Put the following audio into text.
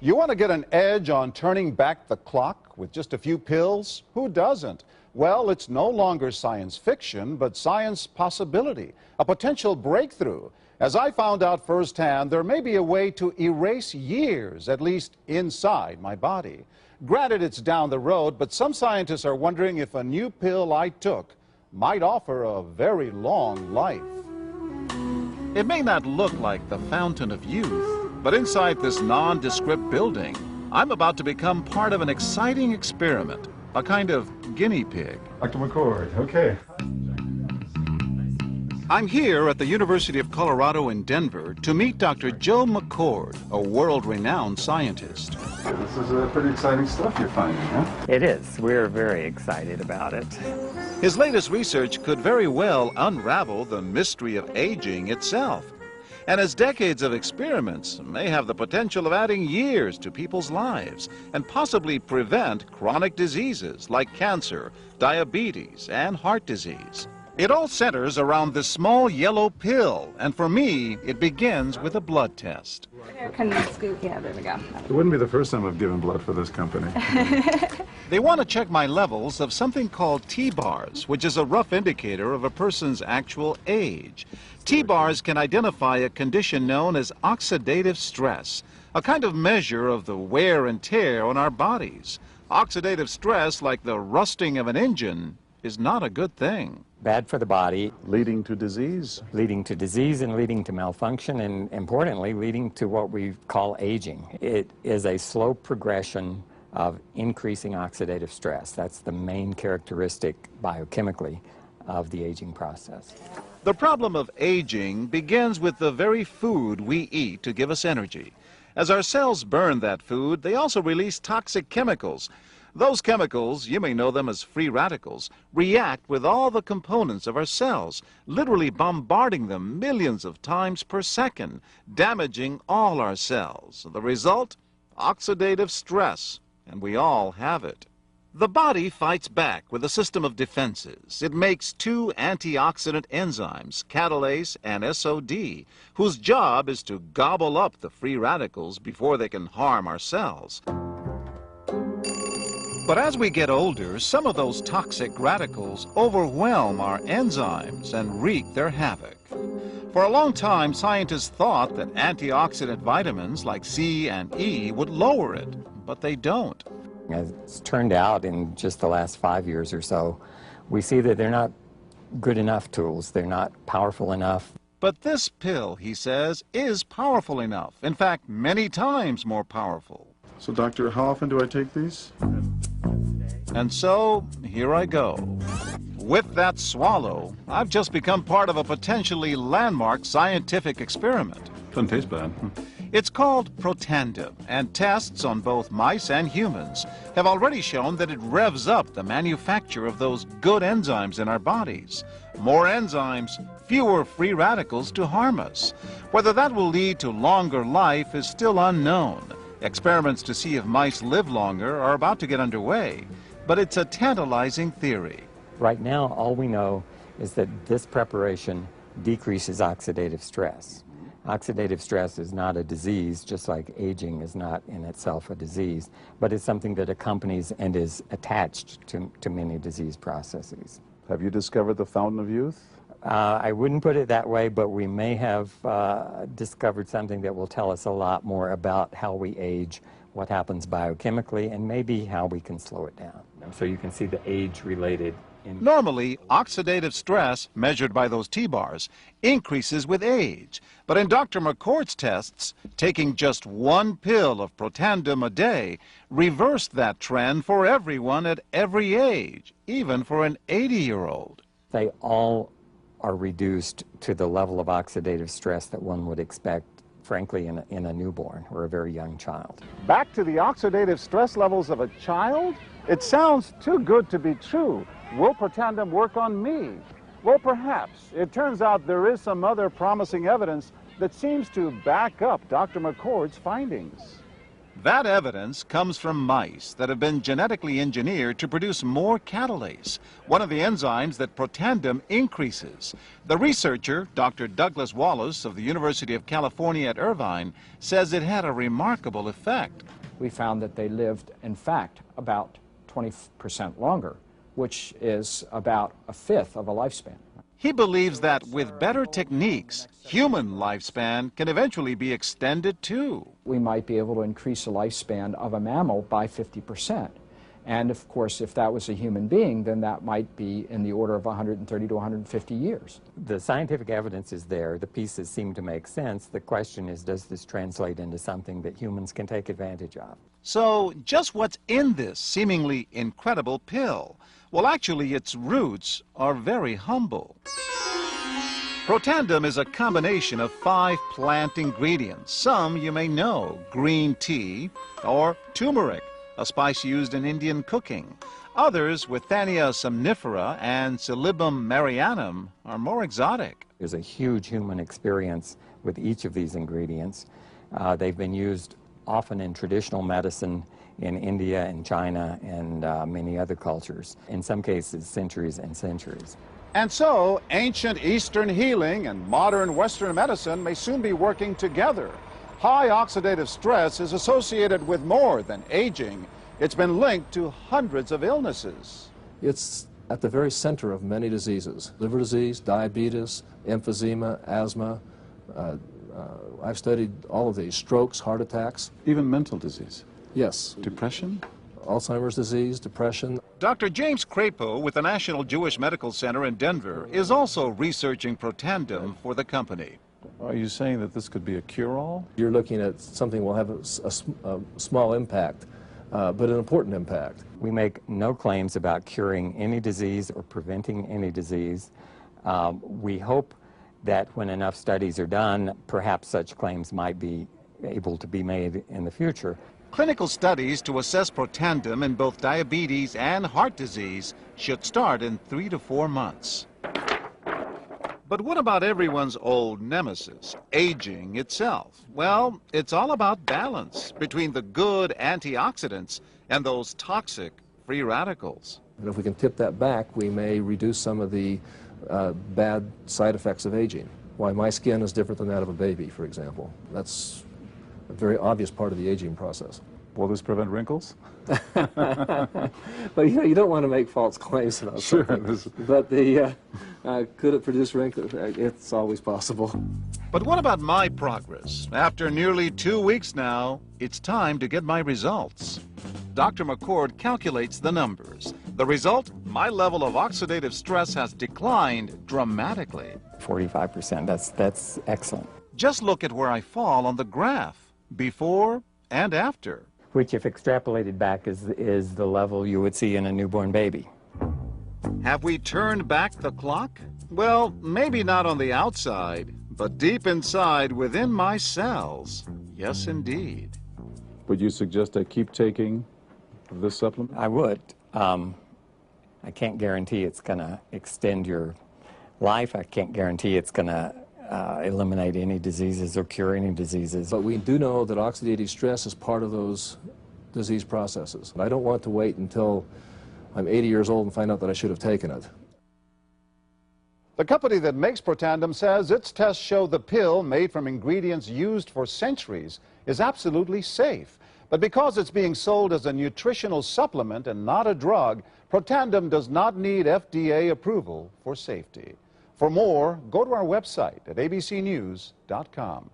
You want to get an edge on turning back the clock with just a few pills? Who doesn't? Well, it's no longer science fiction, but science possibility, a potential breakthrough. As I found out firsthand, there may be a way to erase years, at least inside my body. Granted, it's down the road, but some scientists are wondering if a new pill I took might offer a very long life. It may not look like the fountain of youth, but inside this nondescript building, I'm about to become part of an exciting experiment, a kind of guinea pig. Dr. McCord, okay. I'm here at the University of Colorado in Denver to meet Dr. Joe McCord, a world-renowned scientist. This is pretty exciting stuff you're finding, huh? It is. We're very excited about it. His latest research could very well unravel the mystery of aging itself. And his decades of experiments may have the potential of adding years to people's lives and possibly prevent chronic diseases like cancer, diabetes, and heart disease. It all centers around this small yellow pill, and for me, it begins with a blood test. Can you scoop? Yeah, there we go. It wouldn't be the first time I've given blood for this company. They want to check my levels of something called T-bars, which is a rough indicator of a person's actual age. T-bars can identify a condition known as oxidative stress, a kind of measure of the wear and tear on our bodies. Oxidative stress, like the rusting of an engine, is not a good thing. Bad for the body. Leading to disease. Leading to disease and leading to malfunction, and importantly, leading to what we call aging. It is a slow progression of increasing oxidative stress. That's the main characteristic biochemically of the aging process. The problem of aging begins with the very food we eat to give us energy. As our cells burn that food, they also release toxic chemicals. Those chemicals, you may know them as free radicals, react with all the components of our cells, literally bombarding them millions of times per second, damaging all our cells. The result? Oxidative stress, and we all have it. The body fights back with a system of defenses. It makes two antioxidant enzymes, catalase and SOD, whose job is to gobble up the free radicals before they can harm our cells. But as we get older, some of those toxic radicals overwhelm our enzymes and wreak their havoc. For a long time, scientists thought that antioxidant vitamins like C and E would lower it, but they don't. As it's turned out in just the last 5 years or so, we see that they're not good enough tools. They're not powerful enough. But this pill, he says, is powerful enough. In fact, many times more powerful. So, doctor, how often do I take these? And so, here I go. With that swallow, I've just become part of a potentially landmark scientific experiment. Doesn't taste bad. It's called Protandim, and tests on both mice and humans have already shown that it revs up the manufacture of those good enzymes in our bodies. More enzymes, fewer free radicals to harm us. Whether that will lead to longer life is still unknown. Experiments to see if mice live longer are about to get underway, but it's a tantalizing theory. Right now, all we know is that this preparation decreases oxidative stress. Oxidative stress is not a disease, just like aging is not in itself a disease, but it's something that accompanies and is attached to many disease processes. Have you discovered the fountain of youth? I wouldn't put it that way, but we may have discovered something that will tell us a lot more about how we age, what happens biochemically, and maybe how we can slow it down. So you can see the age-related. Normally, oxidative stress, measured by those T-bars, increases with age. But in Dr. McCord's tests, taking just one pill of Protandim a day reversed that trend for everyone at every age, even for an 80-year-old. They all are reduced to the level of oxidative stress that one would expect, frankly, in a newborn or a very young child. Back to the oxidative stress levels of a child? It sounds too good to be true. Will Protandim work on me? Well, perhaps. It turns out there is some other promising evidence that seems to back up Dr. McCord's findings. That evidence comes from mice that have been genetically engineered to produce more catalase, one of the enzymes that Protandim increases. The researcher, Dr. Douglas Wallace of the University of California at Irvine, says it had a remarkable effect. We found that they lived, in fact, about 20% longer, which is about a fifth of a lifespan. He believes that with better techniques, human lifespan can eventually be extended too. We might be able to increase the lifespan of a mammal by 50%. And of course, if that was a human being, then that might be in the order of 130 to 150 years. The scientific evidence is there. The pieces seem to make sense. The question is, does this translate into something that humans can take advantage of? So, just what's in this seemingly incredible pill? Well, actually, its roots are very humble. Protandim is a combination of 5 plant ingredients. Some you may know: green tea or turmeric, a spice used in Indian cooking. Others, Withania somnifera and Silybum marianum, are more exotic. There's a huge human experience with each of these ingredients. They've been used often in traditional medicine in India and China and many other cultures, in some cases centuries and centuries. And so, ancient Eastern healing and modern Western medicine may soon be working together. High oxidative stress is associated with more than aging. It's been linked to hundreds of illnesses. It's at the very center of many diseases: liver disease, diabetes, emphysema, asthma. I've studied all of these: strokes, heart attacks. Even mental disease? Yes. Depression? Alzheimer's disease, depression. Dr. James Crapo with the National Jewish Medical Center in Denver is also researching Protandim for the company. Are you saying that this could be a cure-all? You're looking at something that will have a small impact, but an important impact. We make no claims about curing any disease or preventing any disease. We hope that when enough studies are done, perhaps such claims might be able to be made in the future. Clinical studies to assess Protandim in both diabetes and heart disease should start in 3 to 4 months. But what about everyone's old nemesis, aging itself? Well, it's all about balance between the good antioxidants and those toxic free radicals. And if we can tip that back, we may reduce some of the bad side effects of aging. Why my skin is different than that of a baby, for example. That's a very obvious part of the aging process. Will this prevent wrinkles? But you don't want to make false claims about something. But could it produce wrinkles? It's always possible. But what about my progress? After nearly 2 weeks now, it's time to get my results. Dr. McCord calculates the numbers. The result, my level of oxidative stress has declined dramatically. 45%, that's excellent. Just look at where I fall on the graph, before and after. Which, if extrapolated back, is the level you would see in a newborn baby. Have we turned back the clock? Well, maybe not on the outside, but deep inside within my cells. Yes, indeed. Would you suggest I keep taking this supplement? I would. I can't guarantee it's going to extend your life. I can't guarantee it's going to eliminate any diseases or cure any diseases. But we do know that oxidative stress is part of those disease processes. I don't want to wait until I'm 80 years old and find out that I should have taken it. The company that makes Protandim says its tests show the pill, made from ingredients used for centuries, is absolutely safe. But because it's being sold as a nutritional supplement and not a drug, Protandim does not need FDA approval for safety. For more, go to our website at abcnews.com.